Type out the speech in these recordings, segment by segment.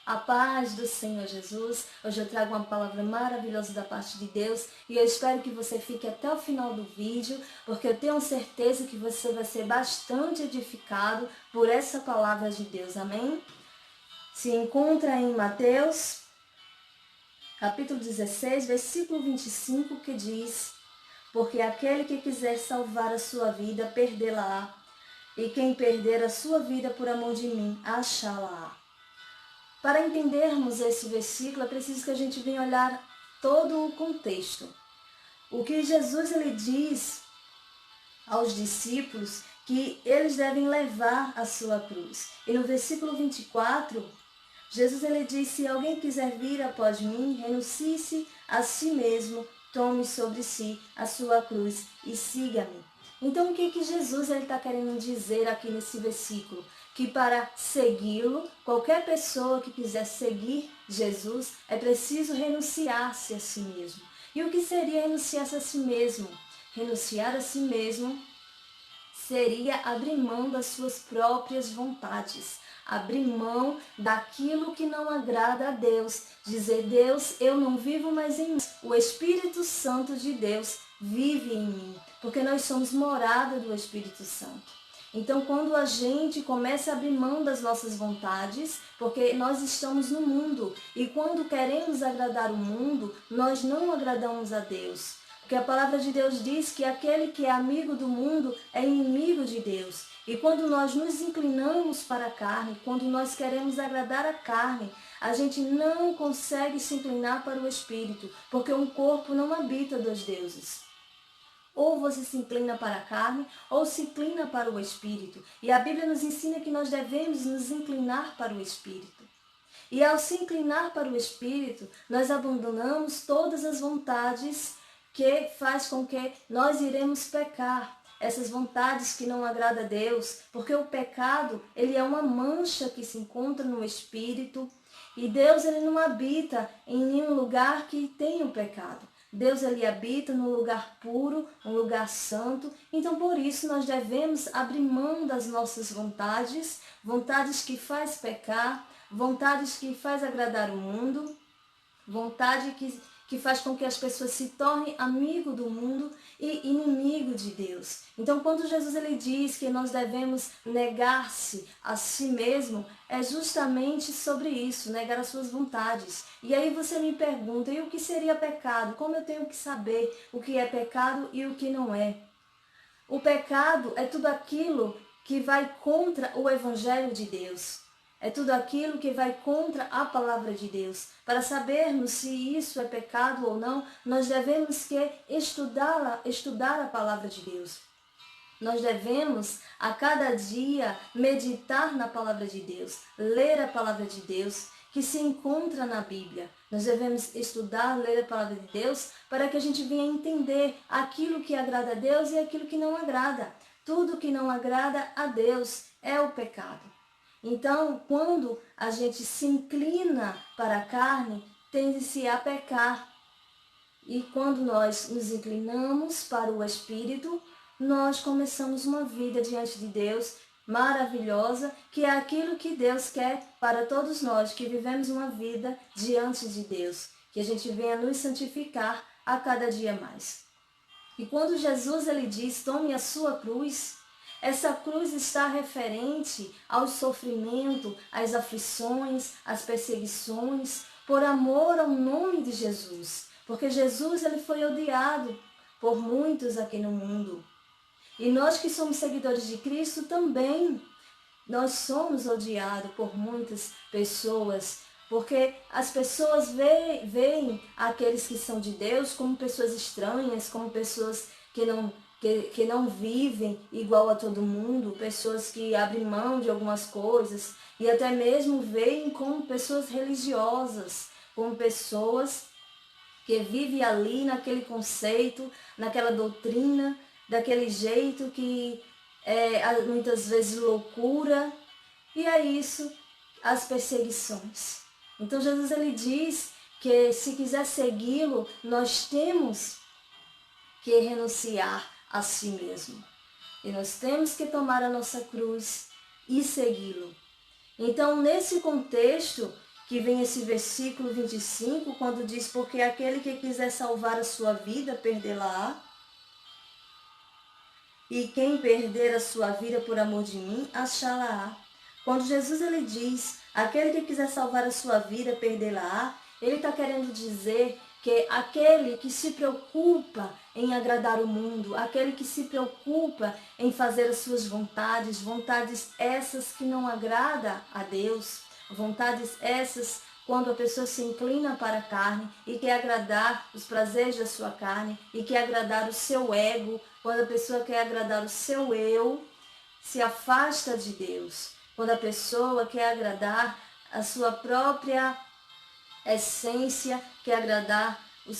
A paz do Senhor Jesus. Hoje eu trago uma palavra maravilhosa da parte de Deus e eu espero que você fique até o final do vídeo, porque eu tenho certeza que você vai ser bastante edificado por essa palavra de Deus. Amém? Se encontra em Mateus, capítulo 16, versículo 25, que diz: porque aquele que quiser salvar a sua vida, perdê-la-á, e quem perder a sua vida por amor de mim, achá-la-á. Para entendermos esse versículo, é preciso que a gente venha olhar todo o contexto. O que Jesus ele diz aos discípulos que eles devem levar a sua cruz. E no versículo 24, Jesus ele diz: se alguém quiser vir após mim, renuncie-se a si mesmo, tome sobre si a sua cruz e siga-me. Então o que Jesus está querendo dizer aqui nesse versículo? Que para segui-lo, qualquer pessoa que quiser seguir Jesus, é preciso renunciar-se a si mesmo. E o que seria renunciar-se a si mesmo? Renunciar a si mesmo seria abrir mão das suas próprias vontades, abrir mão daquilo que não agrada a Deus, dizer: Deus, eu não vivo mais em mim, o Espírito Santo de Deus vive em mim, porque nós somos morada do Espírito Santo. Então, quando a gente começa a abrir mão das nossas vontades, porque nós estamos no mundo, e quando queremos agradar o mundo, nós não agradamos a Deus. Porque a palavra de Deus diz que aquele que é amigo do mundo é inimigo de Deus. E quando nós nos inclinamos para a carne, quando nós queremos agradar a carne, a gente não consegue se inclinar para o Espírito, porque um corpo não habita dois deuses. Ou você se inclina para a carne, ou se inclina para o Espírito. E a Bíblia nos ensina que nós devemos nos inclinar para o Espírito. E ao se inclinar para o Espírito, nós abandonamos todas as vontades que faz com que nós iremos pecar. Essas vontades que não agradam a Deus, porque o pecado, ele é uma mancha que se encontra no Espírito. E Deus, ele não habita em nenhum lugar que tenha o pecado. Deus ele habita num lugar puro, um lugar santo. Então, por isso, nós devemos abrir mão das nossas vontades, vontades que faz pecar, vontades que faz agradar o mundo, vontade que faz com que as pessoas se tornem amigo do mundo e inimigo de Deus. Então, quando Jesus ele diz que nós devemos negar-se a si mesmo, é justamente sobre isso, negar as suas vontades. E aí você me pergunta: e o que seria pecado? Como eu tenho que saber o que é pecado e o que não é? O pecado é tudo aquilo que vai contra o Evangelho de Deus. É tudo aquilo que vai contra a palavra de Deus. Para sabermos se isso é pecado ou não, nós devemos que estudar a palavra de Deus. Nós devemos, a cada dia, meditar na palavra de Deus, ler a palavra de Deus, que se encontra na Bíblia. Nós devemos estudar, ler a palavra de Deus, para que a gente venha entender aquilo que agrada a Deus e aquilo que não agrada. Tudo que não agrada a Deus é o pecado. Então, quando a gente se inclina para a carne, tende-se a pecar. E quando nós nos inclinamos para o Espírito, nós começamos uma vida diante de Deus maravilhosa, que é aquilo que Deus quer para todos nós, que vivemos uma vida diante de Deus, que a gente venha nos santificar a cada dia mais. E quando Jesus ele diz: tome a sua cruz, essa cruz está referente ao sofrimento, às aflições, às perseguições, por amor ao nome de Jesus. Porque Jesus ele foi odiado por muitos aqui no mundo. E nós que somos seguidores de Cristo também, nós somos odiados por muitas pessoas, porque as pessoas veem aqueles que são de Deus como pessoas estranhas, como pessoas que não vivem igual a todo mundo, pessoas que abrem mão de algumas coisas, e até mesmo veem como pessoas religiosas, como pessoas que vivem ali naquele conceito, naquela doutrina, daquele jeito que é muitas vezes loucura, e é isso, as perseguições. Então Jesus ele diz que se quiser segui-lo, nós temos que renunciar a si mesmo. E nós temos que tomar a nossa cruz e segui-lo. Então, nesse contexto, que vem esse versículo 25, quando diz, porque aquele que quiser salvar a sua vida, perdê-la-á. E quem perder a sua vida por amor de mim, achá-la-á. Quando Jesus ele diz, aquele que quiser salvar a sua vida, perdê-la-á, ele está querendo dizer que aquele que se preocupa em agradar o mundo, aquele que se preocupa em fazer as suas vontades, vontades essas que não agrada a Deus, vontades essas quando a pessoa se inclina para a carne e quer agradar os prazeres da sua carne e quer agradar o seu ego, quando a pessoa quer agradar o seu eu, se afasta de Deus. Quando a pessoa quer agradar a sua própria essência, quer agradar o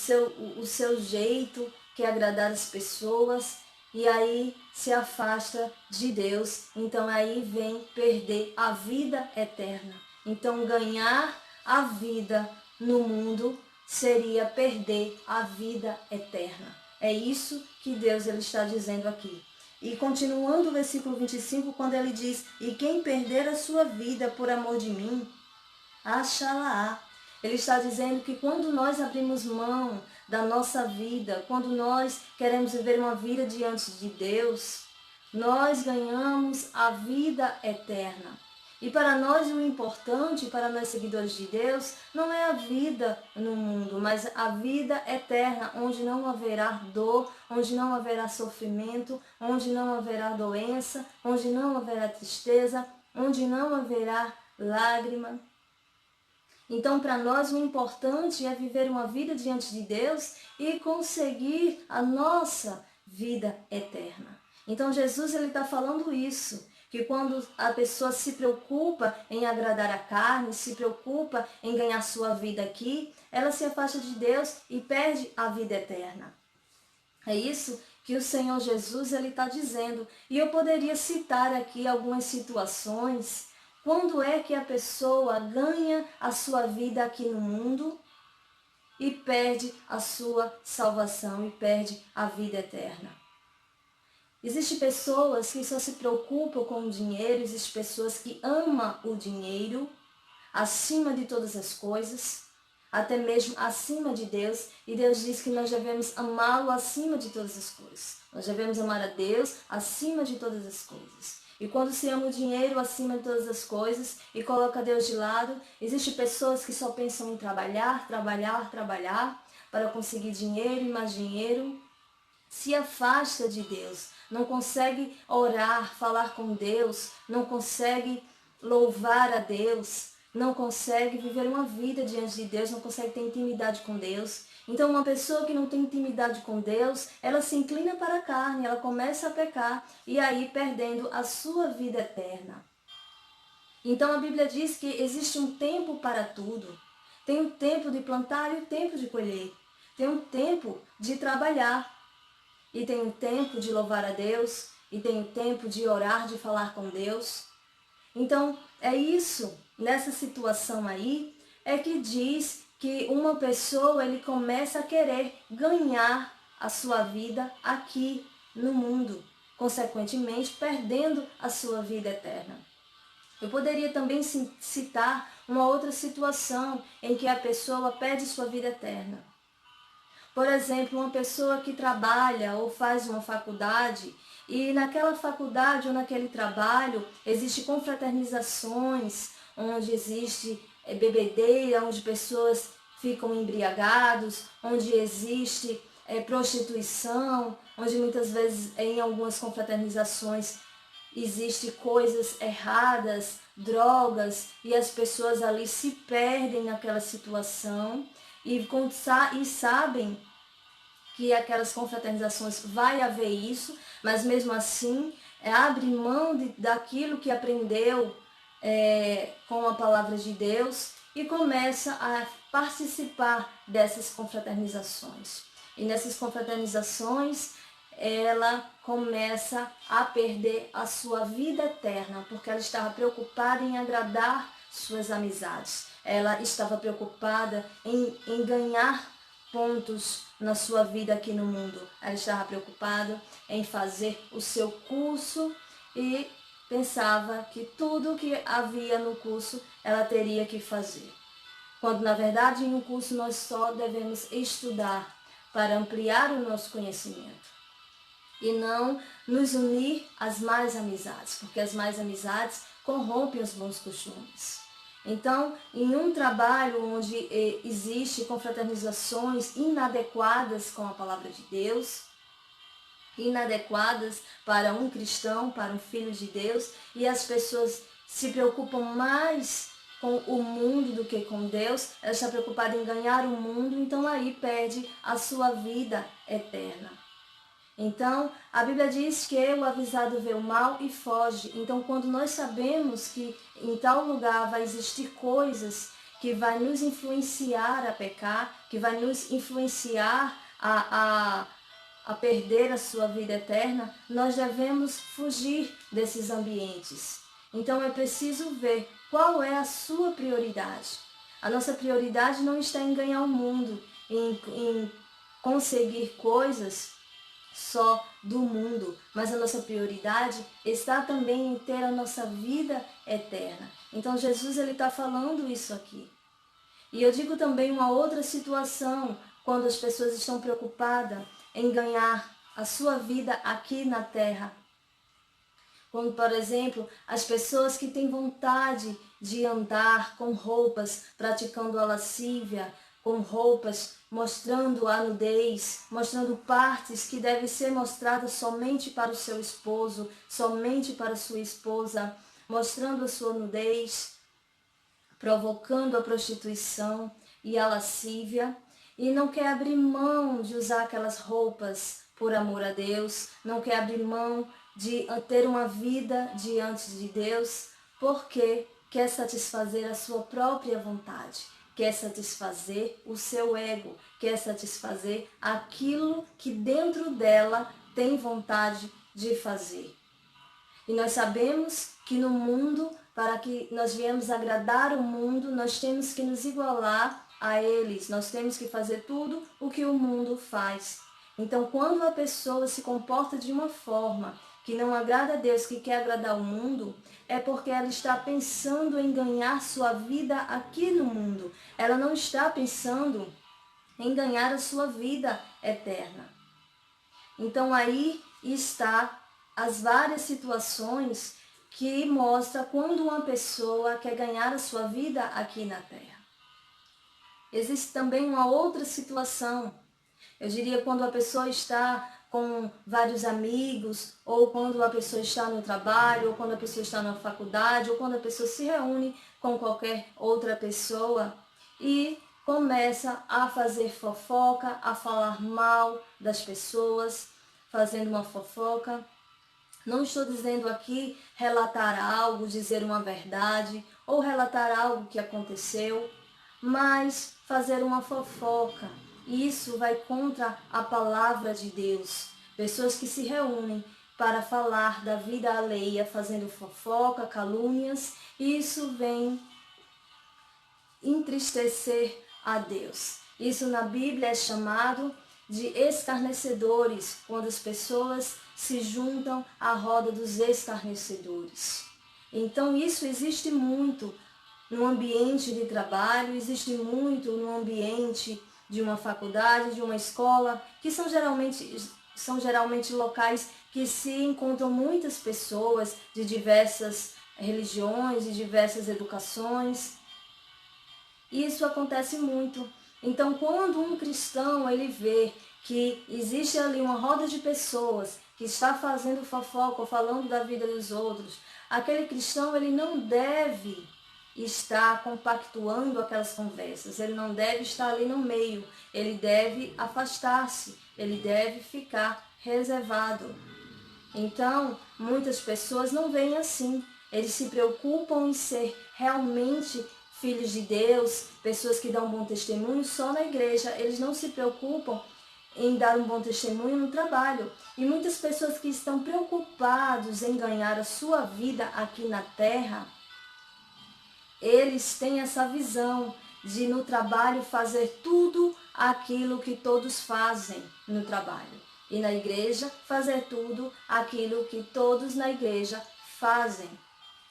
seu jeito, quer agradar as pessoas, e aí se afasta de Deus. Então aí vem perder a vida eterna. Então ganhar a vida no mundo seria perder a vida eterna. É isso que Deus ele está dizendo aqui. E continuando o versículo 25, quando ele diz, e quem perder a sua vida por amor de mim, achá-la-á. Ele está dizendo que quando nós abrimos mão da nossa vida, quando nós queremos viver uma vida diante de Deus, nós ganhamos a vida eterna. E para nós o importante, para nós seguidores de Deus, não é a vida no mundo, mas a vida eterna, onde não haverá dor, onde não haverá sofrimento, onde não haverá doença, onde não haverá tristeza, onde não haverá lágrima. Então, para nós, o importante é viver uma vida diante de Deus e conseguir a nossa vida eterna. Então, Jesus ele está falando isso, que quando a pessoa se preocupa em agradar a carne, se preocupa em ganhar sua vida aqui, ela se afasta de Deus e perde a vida eterna. É isso que o Senhor Jesus ele está dizendo. E eu poderia citar aqui algumas situações. Quando é que a pessoa ganha a sua vida aqui no mundo e perde a sua salvação e perde a vida eterna? Existem pessoas que só se preocupam com o dinheiro, existem pessoas que amam o dinheiro acima de todas as coisas, até mesmo acima de Deus, e Deus diz que nós devemos amá-lo acima de todas as coisas. Nós devemos amar a Deus acima de todas as coisas. E quando se ama o dinheiro acima de todas as coisas e coloca Deus de lado, existem pessoas que só pensam em trabalhar, trabalhar, trabalhar para conseguir dinheiro e mais dinheiro, se afasta de Deus, não consegue orar, falar com Deus, não consegue louvar a Deus, não consegue viver uma vida diante de Deus, não consegue ter intimidade com Deus. Então uma pessoa que não tem intimidade com Deus, ela se inclina para a carne, ela começa a pecar e aí perdendo a sua vida eterna. Então a Bíblia diz que existe um tempo para tudo. Tem o tempo de plantar e o tempo de colher. Tem um tempo de trabalhar. E tem o tempo de louvar a Deus. E tem o tempo de orar, de falar com Deus. Então é isso, nessa situação aí, é que diz que uma pessoa ele começa a querer ganhar a sua vida aqui no mundo. Consequentemente, perdendo a sua vida eterna. Eu poderia também citar uma outra situação em que a pessoa perde sua vida eterna. Por exemplo, uma pessoa que trabalha ou faz uma faculdade e naquela faculdade ou naquele trabalho existe confraternizações, onde existe bebedeira, onde pessoas ficam embriagados, onde existe prostituição, onde muitas vezes em algumas confraternizações existem coisas erradas, drogas, e as pessoas ali se perdem naquela situação e sabem que aquelas confraternizações vai haver isso, mas mesmo assim abre mão daquilo que aprendeu com a palavra de Deus e começa a participar dessas confraternizações. E nessas confraternizações ela começa a perder a sua vida eterna, porque ela estava preocupada em agradar suas amizades. Ela estava preocupada em ganhar pontos na sua vida aqui no mundo. Ela estava preocupada em fazer o seu curso e pensava que tudo que havia no curso ela teria que fazer. quando na verdade em um curso nós só devemos estudar para ampliar o nosso conhecimento e não nos unir às más amizades, porque as más amizades corrompem os bons costumes. Então, em um trabalho onde existe confraternizações inadequadas com a palavra de Deus, inadequadas para um cristão, para um filho de Deus, e as pessoas se preocupam mais com o mundo do que com Deus, ela está preocupada em ganhar o mundo, então aí perde a sua vida eterna. Então, a Bíblia diz que o avisado vê o mal e foge. Então, quando nós sabemos que em tal lugar vai existir coisas que vai nos influenciar a pecar, que vai nos influenciar a perder a sua vida eterna, nós devemos fugir desses ambientes. Então, é preciso ver qual é a sua prioridade. A nossa prioridade não está em ganhar o mundo, em conseguir coisas só do mundo, mas a nossa prioridade está também em ter a nossa vida eterna. Então Jesus ele está falando isso aqui. E eu digo também uma outra situação, quando as pessoas estão preocupadas em ganhar a sua vida aqui na terra. Quando, por exemplo, as pessoas que têm vontade de andar com roupas praticando a lascívia, com roupas mostrando a nudez, mostrando partes que devem ser mostradas somente para o seu esposo, somente para a sua esposa, mostrando a sua nudez, provocando a prostituição e a lascívia, e não quer abrir mão de usar aquelas roupas por amor a Deus, não quer abrir mão de ter uma vida diante de Deus, porque quer satisfazer a sua própria vontade, quer satisfazer o seu ego, quer satisfazer aquilo que dentro dela tem vontade de fazer. E nós sabemos que no mundo, para que nós viemos agradar o mundo, nós temos que nos igualar a eles, nós temos que fazer tudo o que o mundo faz. Então, quando a pessoa se comporta de uma forma que não agrada a Deus, que quer agradar o mundo, é porque ela está pensando em ganhar sua vida aqui no mundo. Ela não está pensando em ganhar a sua vida eterna. Então aí está as várias situações que mostram quando uma pessoa quer ganhar a sua vida aqui na terra. Existe também uma outra situação. Eu diria quando a pessoa está com vários amigos, ou quando a pessoa está no trabalho, ou quando a pessoa está na faculdade, ou quando a pessoa se reúne com qualquer outra pessoa e começa a fazer fofoca, a falar mal das pessoas, fazendo uma fofoca. Não estou dizendo aqui relatar algo, dizer uma verdade, ou relatar algo que aconteceu, mas fazer uma fofoca. Isso vai contra a palavra de Deus. Pessoas que se reúnem para falar da vida alheia, fazendo fofoca, calúnias, isso vem entristecer a Deus. Isso na Bíblia é chamado de escarnecedores, quando as pessoas se juntam à roda dos escarnecedores. Então isso existe muito no ambiente de trabalho, existe muito no ambiente de uma faculdade, de uma escola, que são geralmente locais que se encontram muitas pessoas de diversas religiões, de diversas educações. Isso acontece muito. Então, quando um cristão ele vê que existe ali uma roda de pessoas que está fazendo fofoca ou falando da vida dos outros, aquele cristão ele não deve estar compactuando aquelas conversas, ele não deve estar ali no meio, ele deve afastar-se, ele deve ficar reservado. Então, muitas pessoas não veem assim, eles se preocupam em ser realmente filhos de Deus, pessoas que dão bom testemunho só na igreja, eles não se preocupam em dar um bom testemunho no trabalho. E muitas pessoas que estão preocupados em ganhar a sua vida aqui na terra, eles têm essa visão de no trabalho fazer tudo aquilo que todos fazem no trabalho. E na igreja fazer tudo aquilo que todos na igreja fazem.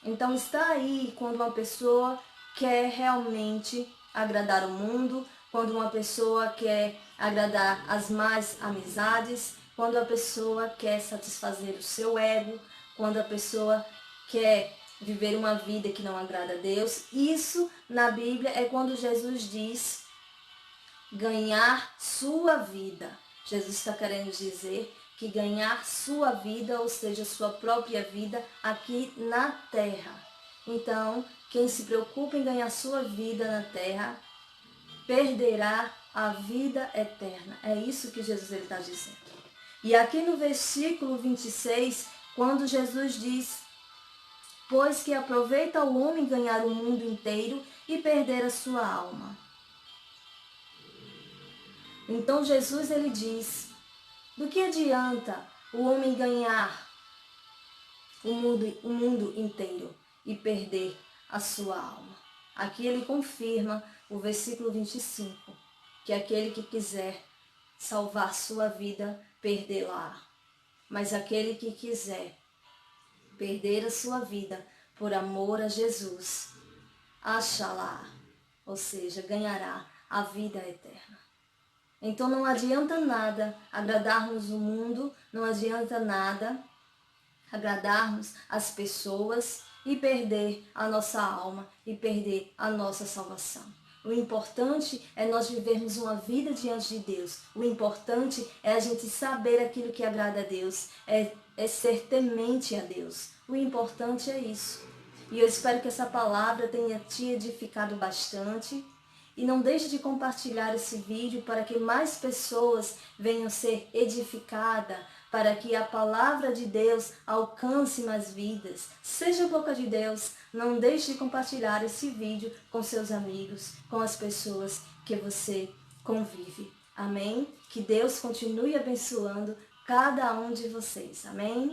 Então está aí quando uma pessoa quer realmente agradar o mundo, quando uma pessoa quer agradar as más amizades, quando a pessoa quer satisfazer o seu ego, quando a pessoa quer viver uma vida que não agrada a Deus. Isso na Bíblia é quando Jesus diz ganhar sua vida. Jesus está querendo dizer que ganhar sua vida, ou seja, sua própria vida aqui na terra. Então, quem se preocupa em ganhar sua vida na terra, perderá a vida eterna. É isso que Jesus está dizendo. E aqui no versículo 26, quando Jesus diz: pois que aproveita o homem ganhar o mundo inteiro e perder a sua alma. Então Jesus ele diz: do que adianta o homem ganhar o mundo inteiro e perder a sua alma? Aqui ele confirma o versículo 25, que aquele que quiser salvar sua vida, perdê-la. Mas aquele que quiser perder a sua vida por amor a Jesus, achará, ou seja, ganhará a vida eterna. Então não adianta nada agradarmos o mundo, não adianta nada agradarmos as pessoas e perder a nossa alma e perder a nossa salvação. O importante é nós vivermos uma vida diante de Deus. O importante é a gente saber aquilo que agrada a Deus, é ser temente a Deus. O importante é isso. E eu espero que essa palavra tenha te edificado bastante. E não deixe de compartilhar esse vídeo para que mais pessoas venham ser edificadas, para que a palavra de Deus alcance mais vidas. Seja a boca de Deus, não deixe de compartilhar esse vídeo com seus amigos, com as pessoas que você convive. Amém? Que Deus continue abençoando cada um de vocês. Amém?